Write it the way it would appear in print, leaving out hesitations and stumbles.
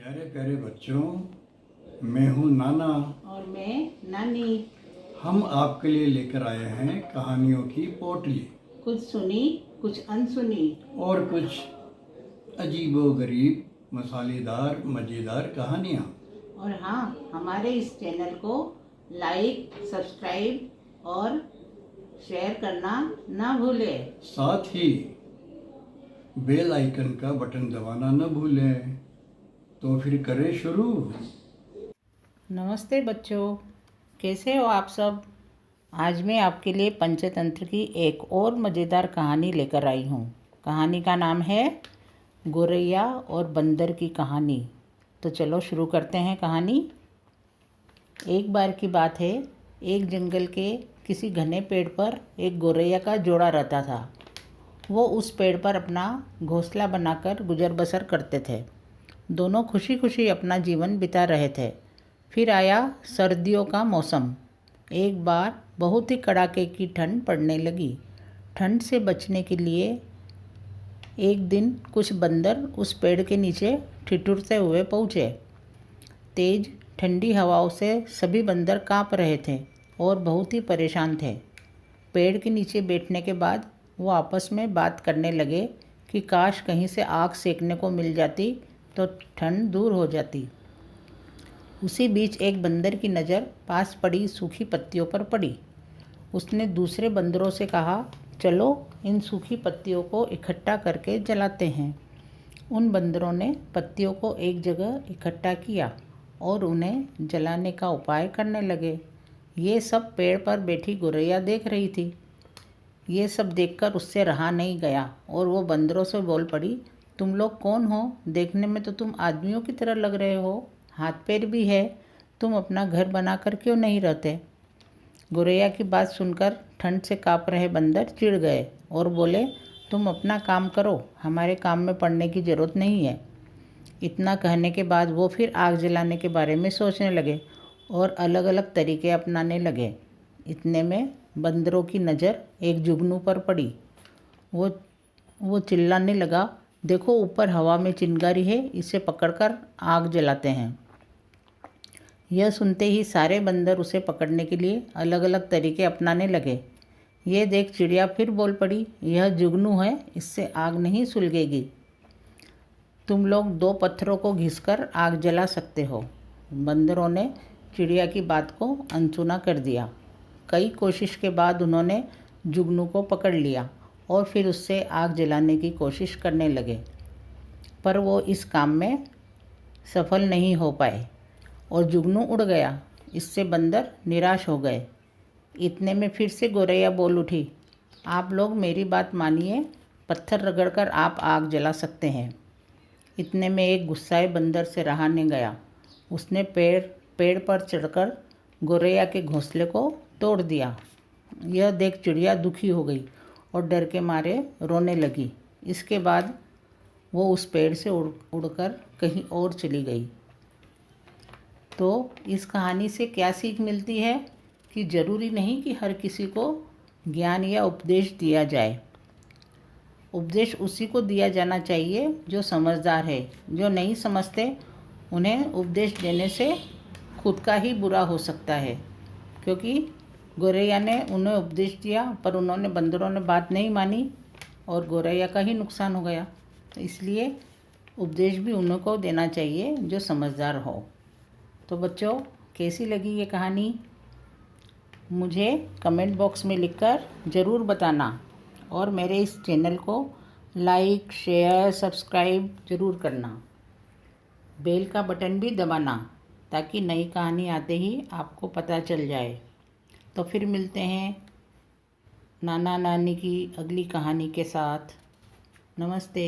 प्यारे प्यारे बच्चों, मैं हूँ नाना। और मैं नानी। हम आपके लिए लेकर आए हैं कहानियों की पोटली कुछ सुनी कुछ अनसुनी और कुछ अजीबोगरीब मसालेदार मज़ेदार कहानियाँ। और हाँ, हमारे इस चैनल को लाइक, सब्सक्राइब और शेयर करना ना भूलें। साथ ही बेल आइकन का बटन दबाना न भूलें। तो फिर करें शुरू। नमस्ते बच्चों, कैसे हो आप सब। आज मैं आपके लिए पंचतंत्र की एक और मज़ेदार कहानी लेकर आई हूँ। कहानी का नाम है गौरैया और बंदर की कहानी। तो चलो शुरू करते हैं कहानी। एक बार की बात है, एक जंगल के किसी घने पेड़ पर एक गौरैया का जोड़ा रहता था। वो उस पेड़ पर अपना घोंसला बनाकर गुजर बसर करते थे। दोनों खुशी खुशी अपना जीवन बिता रहे थे। फिर आया सर्दियों का मौसम। एक बार बहुत ही कड़ाके की ठंड पड़ने लगी। ठंड से बचने के लिए एक दिन कुछ बंदर उस पेड़ के नीचे ठिठुरते हुए पहुँचे। तेज ठंडी हवाओं से सभी बंदर काँप रहे थे और बहुत ही परेशान थे। पेड़ के नीचे बैठने के बाद वो आपस में बात करने लगे कि काश कहीं से आग सेकने को मिल जाती तो ठंड दूर हो जाती। उसी बीच एक बंदर की नज़र पास पड़ी सूखी पत्तियों पर पड़ी। उसने दूसरे बंदरों से कहा, चलो इन सूखी पत्तियों को इकट्ठा करके जलाते हैं। उन बंदरों ने पत्तियों को एक जगह इकट्ठा किया और उन्हें जलाने का उपाय करने लगे। ये सब पेड़ पर बैठी गौरैया देख रही थी। ये सब देखकर उससे रहा नहीं गया और वो बंदरों से बोल पड़ी, तुम लोग कौन हो? देखने में तो तुम आदमियों की तरह लग रहे हो, हाथ पैर भी है, तुम अपना घर बनाकर क्यों नहीं रहते? गौरैया की बात सुनकर ठंड से काँप रहे बंदर चिढ़ गए और बोले, तुम अपना काम करो, हमारे काम में पड़ने की ज़रूरत नहीं है। इतना कहने के बाद वो फिर आग जलाने के बारे में सोचने लगे और अलग अलग तरीके अपनाने लगे। इतने में बंदरों की नज़र एक जुगनू पर पड़ी। वो चिल्लाने लगा, देखो ऊपर हवा में चिंगारी है, इसे पकड़कर आग जलाते हैं। यह सुनते ही सारे बंदर उसे पकड़ने के लिए अलग अलग तरीके अपनाने लगे। ये देख चिड़िया फिर बोल पड़ी, यह जुगनू है, इससे आग नहीं सुलगेगी। तुम लोग 2 पत्थरों को घिसकर आग जला सकते हो। बंदरों ने चिड़िया की बात को अनसुना कर दिया। कई कोशिश के बाद उन्होंने जुगनू को पकड़ लिया और फिर उससे आग जलाने की कोशिश करने लगे, पर वो इस काम में सफल नहीं हो पाए और जुगनू उड़ गया। इससे बंदर निराश हो गए। इतने में फिर से गौरैया बोल उठी, आप लोग मेरी बात मानिए, पत्थर रगड़कर आप आग जला सकते हैं। इतने में एक गुस्साए बंदर से रहा नहीं गया। उसने पेड़ पर चढ़कर गौरैया के घोंसले को तोड़ दिया। यह देख चिड़िया दुखी हो गई और डर के मारे रोने लगी। इसके बाद वो उस पेड़ से उड़कर कहीं और चली गई। तो इस कहानी से क्या सीख मिलती है कि ज़रूरी नहीं कि हर किसी को ज्ञान या उपदेश दिया जाए। उपदेश उसी को दिया जाना चाहिए जो समझदार है। जो नहीं समझते उन्हें उपदेश देने से खुद का ही बुरा हो सकता है, क्योंकि गौरैया ने उन्हें उपदेश दिया पर उन्होंने बंदरों ने बात नहीं मानी और गौरैया का ही नुकसान हो गया। तो इसलिए उपदेश भी उन्हीं को देना चाहिए जो समझदार हो। तो बच्चों, कैसी लगी ये कहानी? मुझे कमेंट बॉक्स में लिखकर ज़रूर बताना और मेरे इस चैनल को लाइक, शेयर, सब्सक्राइब ज़रूर करना। बेल का बटन भी दबाना ताकि नई कहानी आते ही आपको पता चल जाए। तो फिर मिलते हैं नाना नानी की अगली कहानी के साथ। नमस्ते।